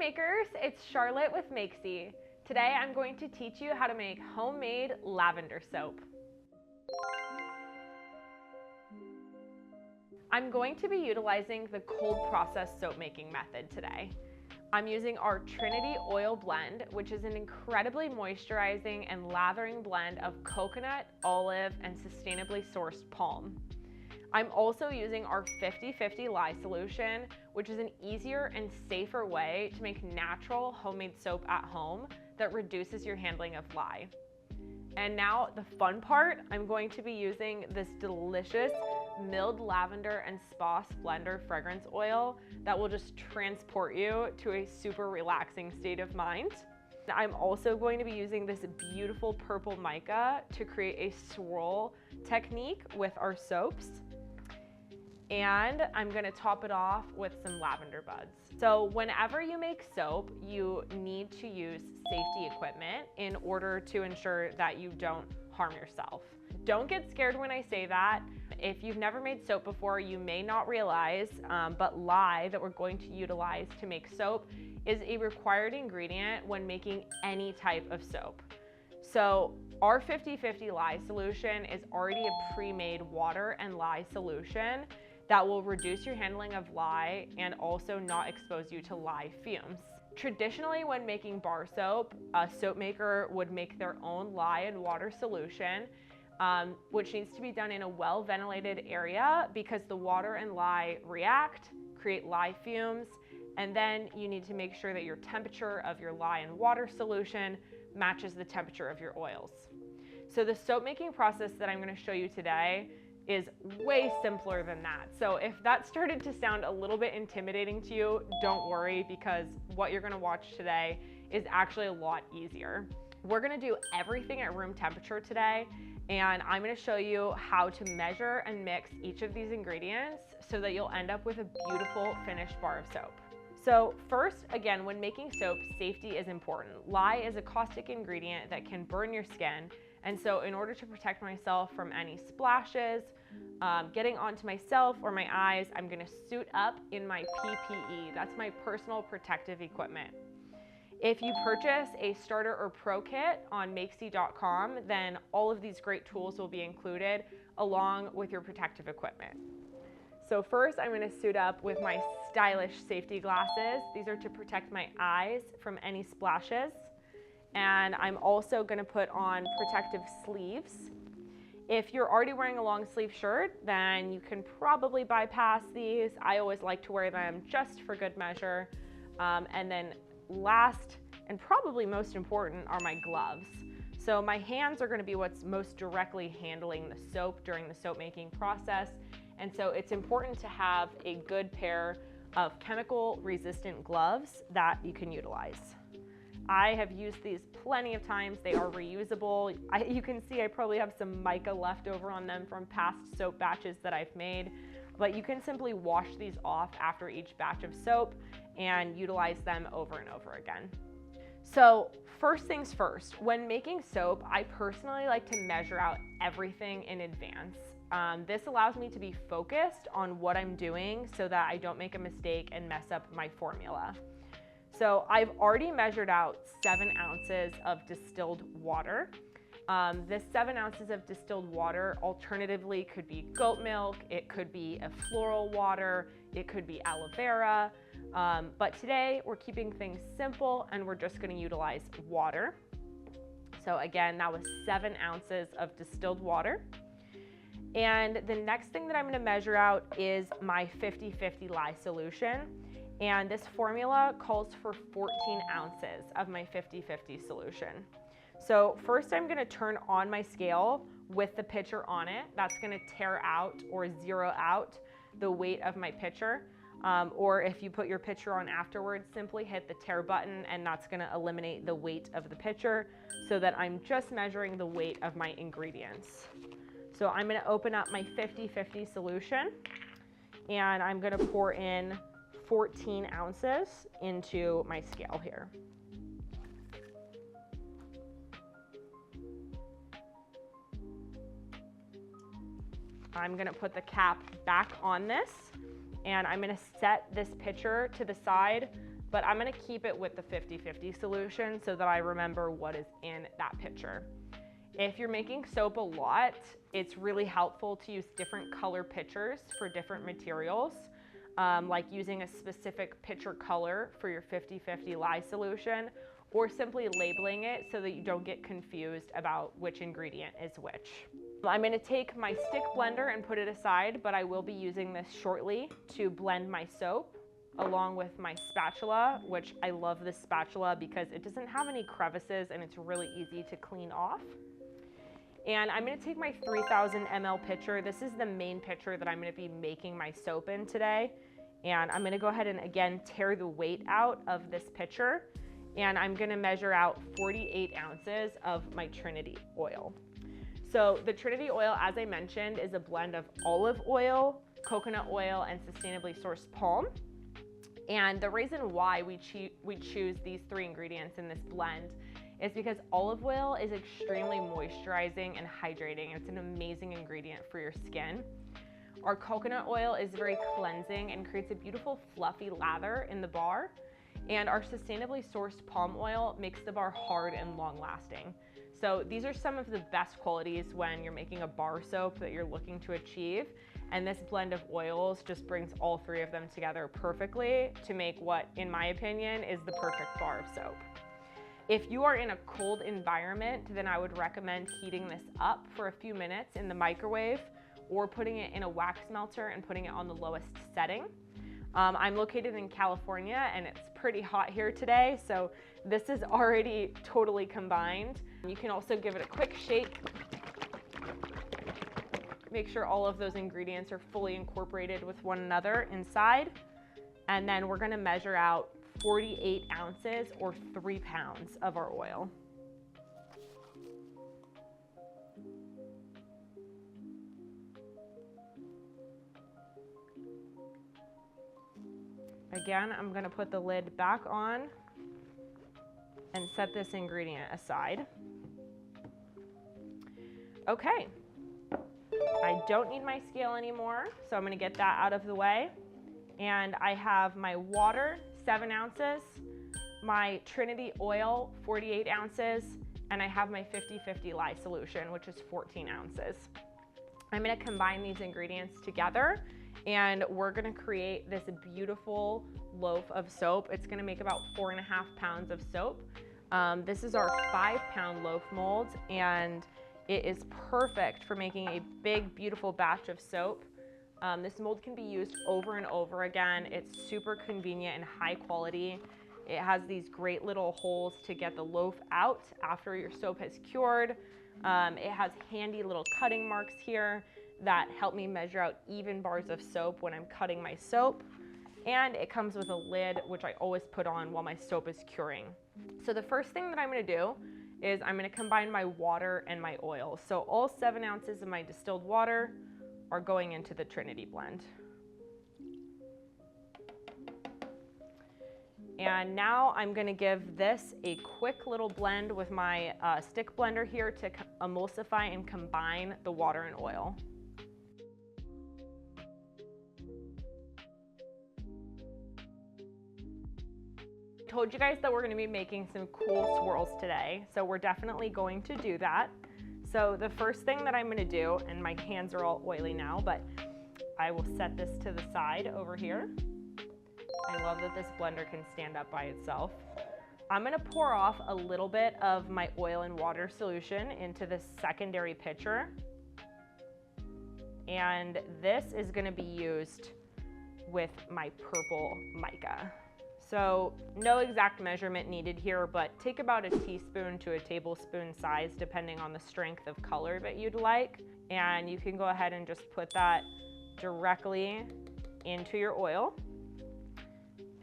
makers, it's Charlotte with Makesy. Today I'm going to teach you how to make homemade lavender soap. I'm going to be utilizing the cold process soap making method today. I'm using our Trinity Oil Blend, which is an incredibly moisturizing and lathering blend of coconut, olive, and sustainably sourced palm. I'm also using our 50/50 lye solution, which is an easier and safer way to make natural homemade soap at home that reduces your handling of lye. And now the fun part, I'm going to be using this delicious milled lavender and spa splendor fragrance oil that will just transport you to a super relaxing state of mind. I'm also going to be using this beautiful purple mica to create a swirl technique with our soaps. And I'm gonna top it off with some lavender buds. So whenever you make soap, you need to use safety equipment in order to ensure that you don't harm yourself. Don't get scared when I say that. If you've never made soap before, you may not realize, but lye that we're going to utilize to make soap is a required ingredient when making any type of soap. So our 50/50 lye solution is already a pre-made water and lye solution that will reduce your handling of lye and also not expose you to lye fumes. Traditionally, when making bar soap, a soap maker would make their own lye and water solution, which needs to be done in a well-ventilated area because the water and lye react, create lye fumes, and then you need to make sure that your temperature of your lye and water solution matches the temperature of your oils. So the soap making process that I'm going to show you today is way simpler than that. So if that started to sound a little bit intimidating to you, don't worry, because what you're gonna watch today is actually a lot easier. We're gonna do everything at room temperature today, and I'm gonna show you how to measure and mix each of these ingredients so that you'll end up with a beautiful finished bar of soap. So first, again, when making soap, safety is important. Lye is a caustic ingredient that can burn your skin. And so in order to protect myself from any splashes, getting onto myself or my eyes, I'm gonna suit up in my PPE. That's my personal protective equipment. If you purchase a starter or pro kit on Makesy.com, then all of these great tools will be included along with your protective equipment. So first, I'm gonna suit up with my stylish safety glasses. These are to protect my eyes from any splashes. And I'm also gonna put on protective sleeves. If you're already wearing a long sleeve shirt, then you can probably bypass these. I always like to wear them just for good measure. And then last, and probably most important, are my gloves. So my hands are gonna be what's most directly handling the soap during the soap making process. And so it's important to have a good pair of chemical resistant gloves that you can utilize. I have used these plenty of times. They are reusable. You can see I probably have some mica left over on them from past soap batches that I've made, but you can simply wash these off after each batch of soap and utilize them over and over again. So first things first, when making soap, I personally like to measure out everything in advance. This allows me to be focused on what I'm doing so that I don't make a mistake and mess up my formula. So I've already measured out 7 ounces of distilled water. This 7 ounces of distilled water alternatively could be goat milk, it could be a floral water, it could be aloe vera. But today we're keeping things simple and we're just gonna utilize water. So again, that was 7 ounces of distilled water. And the next thing that I'm gonna measure out is my 50/50 lye solution. And this formula calls for 14 ounces of my 50/50 solution. So first I'm gonna turn on my scale with the pitcher on it. That's gonna tear out or zero out the weight of my pitcher. Or if you put your pitcher on afterwards, simply hit the tear button and that's gonna eliminate the weight of the pitcher so that I'm just measuring the weight of my ingredients. So I'm gonna open up my 50/50 solution and I'm gonna pour in 14 ounces into my scale here. I'm gonna put the cap back on this and I'm gonna set this pitcher to the side but I'm gonna keep it with the 50-50 solution so that I remember what is in that pitcher. If you're making soap a lot, it's really helpful to use different color pitchers for different materials, like using a specific pitcher color for your 50-50 lye solution, or simply labeling it so that you don't get confused about which ingredient is which. I'm gonna take my stick blender and put it aside, but I will be using this shortly to blend my soap along with my spatula, which I love this spatula because it doesn't have any crevices and it's really easy to clean off. And I'm gonna take my 3000 ml pitcher. This is the main pitcher that I'm gonna be making my soap in today. And I'm gonna go ahead and again tear the weight out of this pitcher. And I'm gonna measure out 48 ounces of my Trinity oil. So the Trinity oil, as I mentioned, is a blend of olive oil, coconut oil, and sustainably sourced palm. And the reason why we choose these three ingredients in this blend is because olive oil is extremely moisturizing and hydrating. It's an amazing ingredient for your skin. Our coconut oil is very cleansing and creates a beautiful fluffy lather in the bar. And our sustainably sourced palm oil makes the bar hard and long lasting. So these are some of the best qualities when you're making a bar soap that you're looking to achieve. And this blend of oils just brings all three of them together perfectly to make what, in my opinion, is the perfect bar of soap. If you are in a cold environment, then I would recommend heating this up for a few minutes in the microwave or putting it in a wax melter and putting it on the lowest setting. I'm located in California and it's pretty hot here today, so this is already totally combined. You can also give it a quick shake. Make sure all of those ingredients are fully incorporated with one another inside. And then we're gonna measure out 48 ounces or 3 pounds of our oil. Again, I'm gonna put the lid back on and set this ingredient aside. Okay, I don't need my scale anymore, so I'm gonna get that out of the way. And I have my water, 7 ounces, my Trinity oil, 48 ounces, and I have my 50-50 lye solution, which is 14 ounces. I'm gonna combine these ingredients together and we're gonna create this beautiful loaf of soap. It's gonna make about 4.5 pounds of soap. This is our 5-pound loaf mold and it is perfect for making a big, beautiful batch of soap. This mold can be used over and over again. It's super convenient and high quality. It has these great little holes to get the loaf out after your soap has cured. It has handy little cutting marks here that help me measure out even bars of soap when I'm cutting my soap. And it comes with a lid, which I always put on while my soap is curing. So the first thing that I'm gonna do is I'm gonna combine my water and my oil. So all 7 ounces of my distilled water are going into the Trinity blend. And now I'm gonna give this a quick little blend with my stick blender here to emulsify and combine the water and oil. I told you guys that we're gonna be making some cool swirls today, so we're definitely going to do that. So the first thing that I'm gonna do, and my hands are all oily now, but I will set this to the side over here. I love that this blender can stand up by itself. I'm gonna pour off a little bit of my oil and water solution into this secondary pitcher. And this is gonna be used with my purple mica. So no exact measurement needed here, but take about a teaspoon to a tablespoon size, depending on the strength of color that you'd like. And you can go ahead and just put that directly into your oil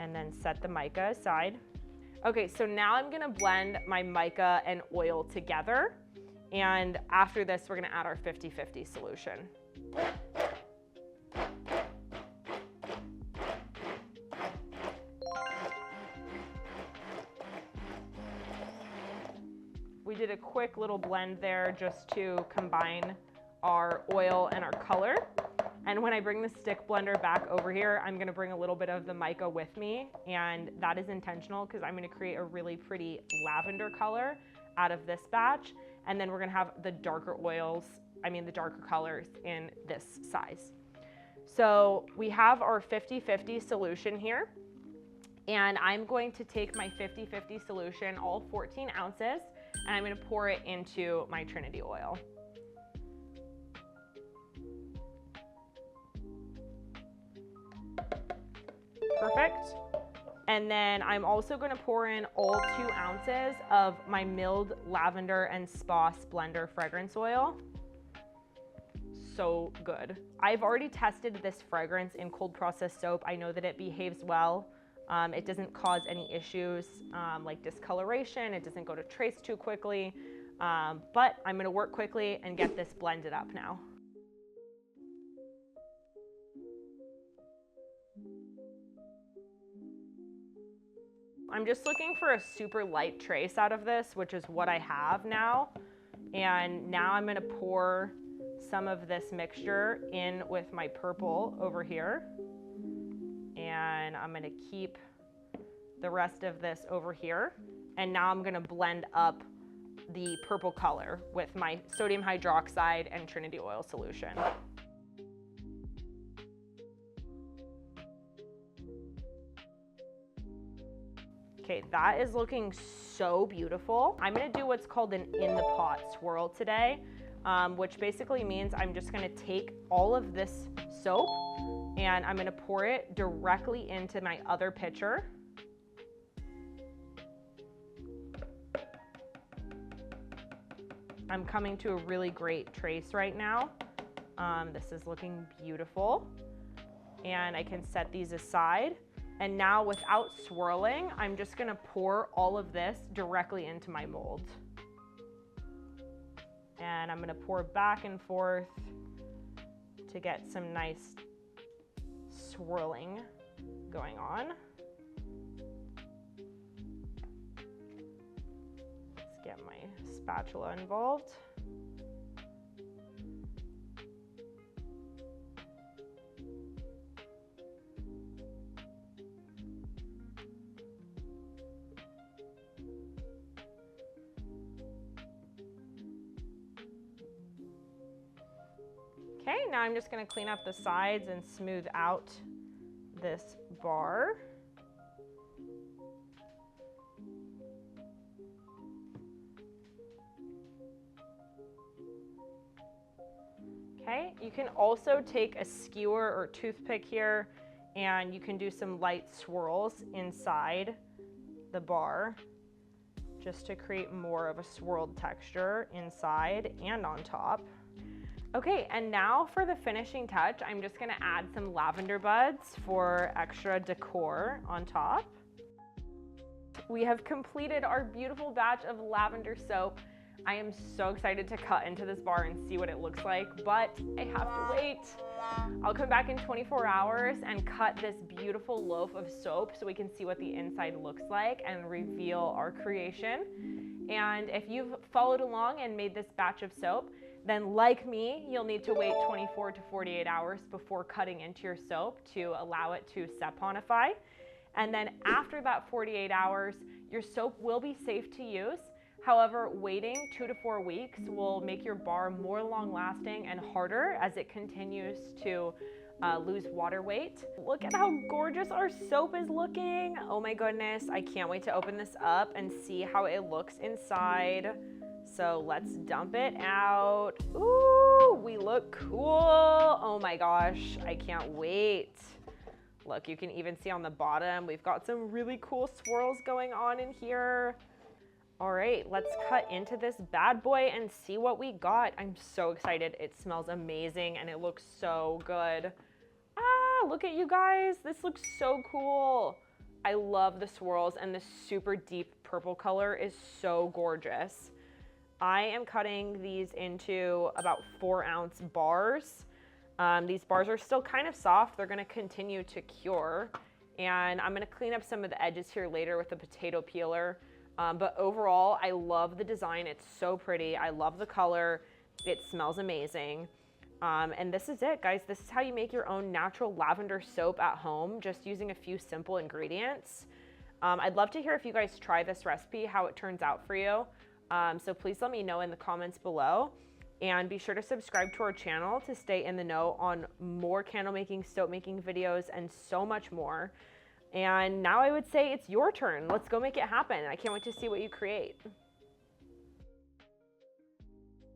and then set the mica aside. Okay, so now I'm gonna blend my mica and oil together. And after this, we're gonna add our 50-50 solution. We did a quick little blend there just to combine our oil and our color. And when I bring the stick blender back over here, I'm gonna bring a little bit of the mica with me, and that is intentional because I'm gonna create a really pretty lavender color out of this batch, and then we're gonna have the darker the darker colors in this size. So we have our 50-50 solution here, and I'm going to take my 50-50 solution, all 14 ounces, and I'm gonna pour it into my Trinity oil. Perfect. And then I'm also gonna pour in all 2 ounces of my milled lavender and spa Splendor fragrance oil. So good. I've already tested this fragrance in cold processed soap. I know that it behaves well. It doesn't cause any issues like discoloration. It doesn't go to trace too quickly. But I'm gonna work quickly and get this blended up now. I'm just looking for a super light trace out of this, which is what I have now. And now I'm gonna pour some of this mixture in with my purple over here. And I'm gonna keep the rest of this over here. And now I'm gonna blend up the purple color with my sodium hydroxide and Trinity oil solution. Okay, that is looking so beautiful. I'm gonna do what's called an in the pot swirl today, which basically means I'm just gonna take all of this soap and I'm gonna pour it directly into my other pitcher. I'm coming to a really great trace right now. This is looking beautiful. And I can set these aside. And now without swirling, I'm just gonna pour all of this directly into my mold. And I'm gonna pour back and forth to get some nice swirling going on. Let's get my spatula involved. Okay, now I'm just gonna clean up the sides and smooth out this bar. Okay, you can also take a skewer or toothpick here and you can do some light swirls inside the bar just to create more of a swirled texture inside and on top. Okay, and now for the finishing touch, I'm just gonna add some lavender buds for extra decor on top. We have completed our beautiful batch of lavender soap. I am so excited to cut into this bar and see what it looks like, but I have to wait. I'll come back in 24 hours and cut this beautiful loaf of soap so we can see what the inside looks like and reveal our creation. And if you've followed along and made this batch of soap, then like me, you'll need to wait 24 to 48 hours before cutting into your soap to allow it to saponify. And then after that 48 hours, your soap will be safe to use. However, waiting 2 to 4 weeks will make your bar more long-lasting and harder as it continues to lose water weight. Look at how gorgeous our soap is looking. Oh my goodness, I can't wait to open this up and see how it looks inside. So let's dump it out. Ooh, we look cool. Oh my gosh, I can't wait. Look, you can even see on the bottom, we've got some really cool swirls going on in here. All right, let's cut into this bad boy and see what we got. I'm so excited. It smells amazing and it looks so good. Ah, look at you guys. This looks so cool. I love the swirls and the super deep purple color is so gorgeous. I am cutting these into about 4-ounce bars. These bars are still kind of soft. They're gonna continue to cure. And I'm gonna clean up some of the edges here later with a potato peeler. But overall, I love the design. It's so pretty. I love the color. It smells amazing. And this is it, guys. This is how you make your own natural lavender soap at home, just using a few simple ingredients. I'd love to hear if you guys try this recipe, how it turns out for you. So please let me know in the comments below. And be sure to subscribe to our channel to stay in the know on more candle making, soap making videos, and so much more. And now I would say it's your turn. Let's go make it happen. I can't wait to see what you create.